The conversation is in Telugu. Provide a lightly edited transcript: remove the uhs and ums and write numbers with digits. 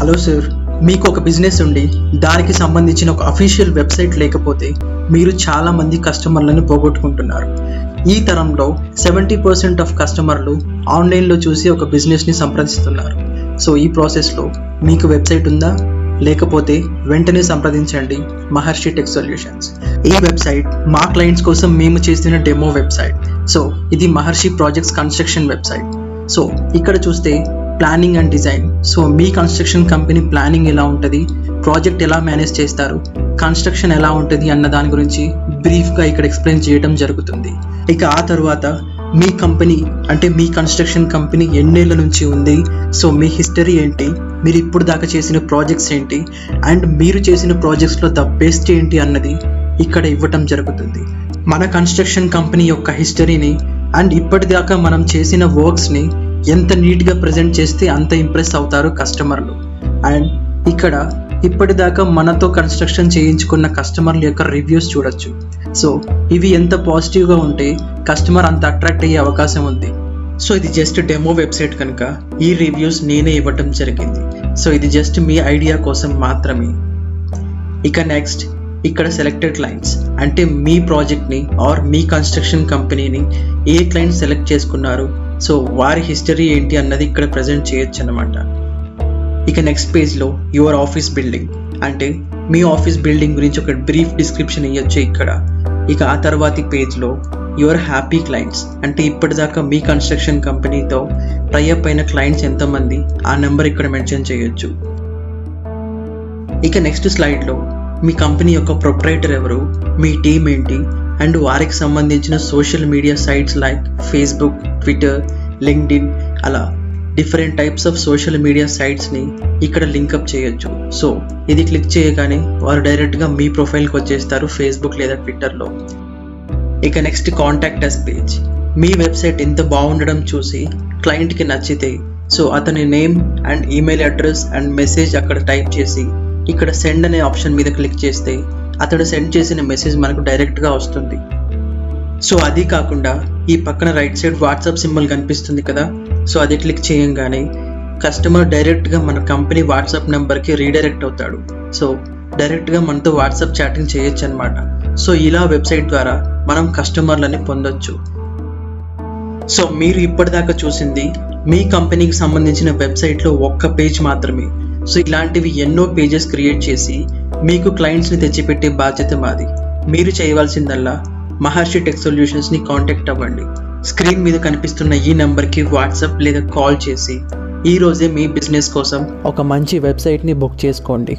హలో సార్, మీకు ఒక బిజినెస్ ఉండి దానికి సంబంధించిన ఒక అఫీషియల్ వెబ్సైట్ లేకపోతే మీరు చాలా మంది కస్టమర్లను పోగొట్టుకుంటున్నారు. ఈ తరంలో 70% ఆఫ్ కస్టమర్లు ఆన్లైన్లో చూసి ఒక బిజినెస్ని సంప్రదిస్తున్నారు. సో ఈ ప్రాసెస్లో మీకు వెబ్సైట్ ఉందా? లేకపోతే వెంటనే సంప్రదించండి మహర్షి టెక్ సొల్యూషన్స్. ఈ వెబ్సైట్ మా క్లయింట్స్ కోసం మేము చేసిన డెమో వెబ్సైట్. సో ఇది మహర్షి ప్రాజెక్ట్స్ కన్స్ట్రక్షన్ వెబ్సైట్. సో ఇక్కడ చూస్తే planning and design. So me construction company planning ఎలా ఉంటుంది, ప్రాజెక్ట్ ఎలా మేనేజ్ చేస్తారు, కన్స్ట్రక్షన్ ఎలా ఉంటుంది అన్న దాని గురించి బ్రీఫ్గా ఇక్కడ ఎక్స్ప్లెయిన్ చేయడం జరుగుతుంది. ఇక ఆ తర్వాత మీ కంపెనీ అంటే మీ కన్స్ట్రక్షన్ కంపెనీ ఎన్నేళ్ళ నుంచి ఉంది, సో మీ హిస్టరీ ఏంటి, మీరు ఇప్పుడు దాకా చేసిన ప్రాజెక్ట్స్ ఏంటి, అండ్ మీరు చేసిన ప్రాజెక్ట్స్లో ద బెస్ట్ ఏంటి అన్నది ఇక్కడ ఇవ్వటం జరుగుతుంది. మన కన్స్ట్రక్షన్ కంపెనీ యొక్క హిస్టరీని అండ్ ఇప్పటిదాకా మనం చేసిన వర్క్స్ని ఎంత నీట్గా ప్రజెంట్ చేస్తే అంత ఇంప్రెస్ అవుతారు కస్టమర్లు. అండ్ ఇక్కడ ఇప్పటిదాకా మనతో కన్స్ట్రక్షన్ చేయించుకున్న కస్టమర్ల యొక్క రివ్యూస్ చూడొచ్చు. సో ఇవి ఎంత పాజిటివ్గా ఉంటే కస్టమర్ అంత అట్రాక్ట్ అయ్యే అవకాశం ఉంది. సో ఇది జస్ట్ డెమో వెబ్సైట్ కనుక ఈ రివ్యూస్ నేనే ఇవ్వటం జరిగింది. సో ఇది జస్ట్ మీ ఐడియా కోసం మాత్రమే. ఇక నెక్స్ట్ ఇక్కడ సెలెక్టెడ్ క్లయింట్స్ అంటే మీ ప్రాజెక్ట్ని ఆర్ మీ కన్స్ట్రక్షన్ కంపెనీని ఏ క్లయింట్ సెలెక్ట్ చేసుకున్నారు, సో వారి హిస్టరీ ఏంటి అన్నది ఇక్కడ ప్రజెంట్ చేయొచ్చు అన్నమాట. ఇక నెక్స్ట్ పేజ్లో యువర్ ఆఫీస్ బిల్డింగ్ అంటే మీ ఆఫీస్ బిల్డింగ్ గురించి ఒక బ్రీఫ్ డిస్క్రిప్షన్ ఇవ్వచ్చు ఇక్కడ. ఇక ఆ తర్వాతి పేజ్లో యువర్ హ్యాపీ క్లయింట్స్ అంటే ఇప్పటిదాకా మీ కన్స్ట్రక్షన్ కంపెనీతో టైఅప్ అయిన క్లయింట్స్ ఎంతమంది ఆ నెంబర్ ఇక్కడ మెన్షన్ చేయొచ్చు. ఇక నెక్స్ట్ స్లైడ్లో మీ కంపెనీ యొక్క ప్రొప్రైటర్ ఎవరు, మీ టీం ఏంటి, అండ్ వారికి సంబంధించిన social media sites like Facebook, Twitter, LinkedIn అలా different types of social media సైట్స్ని ఇక్కడ లింకప్ చేయొచ్చు. సో ఇది క్లిక్ చేయగానే వారు డైరెక్ట్గా మీ ప్రొఫైల్కి వచ్చేస్తారు ఫేస్బుక్ లేదా ట్విట్టర్లో. ఇక నెక్స్ట్ కాంటాక్ట్ అస్ పేజ్. మీ వెబ్సైట్ ఎంత బాగుండడం చూసి క్లయింట్కి నచ్చితే సో అతని name and email address and message అక్కడ టైప్ చేసి ఇక్కడ సెండ్ అనే ఆప్షన్ మీద క్లిక్ చేస్తే అతడు సెండ్ చేసిన మెసేజ్ మనకు డైరెక్ట్గా వస్తుంది. సో అది కాకుండా ఈ పక్కన రైట్ సైడ్ వాట్సాప్ సింబల్ కనిపిస్తుంది కదా, సో అది క్లిక్ చేయంగానే కస్టమర్ డైరెక్ట్గా మన కంపెనీ వాట్సాప్ నెంబర్కి రీడైరెక్ట్ అవుతాడు. సో డైరెక్ట్గా మనతో వాట్సాప్ చాటింగ్ చేయొచ్చు అనమాట. సో ఇలా వెబ్సైట్ ద్వారా మనం కస్టమర్లని పొందొచ్చు. సో మీరు ఇప్పటిదాకా చూసింది మీ కంపెనీకి సంబంధించిన వెబ్సైట్లో ఒక్క పేజ్ మాత్రమే. సో ఇలాంటివి ఎన్నో పేజెస్ క్రియేట్ చేసి మీకు క్లయింట్స్ని తెచ్చిపెట్టే బాధ్యత మాది. మీరు చేయవలసిందల్లా మహర్షి టెక్ సొల్యూషన్స్ని కాంటాక్ట్ అవ్వండి. స్క్రీన్ మీద కనిపిస్తున్న ఈ నెంబర్కి వాట్సాప్ లేదా కాల్ చేసి ఈరోజే మీ బిజినెస్ కోసం ఒక మంచి వెబ్సైట్ని బుక్ చేసుకోండి.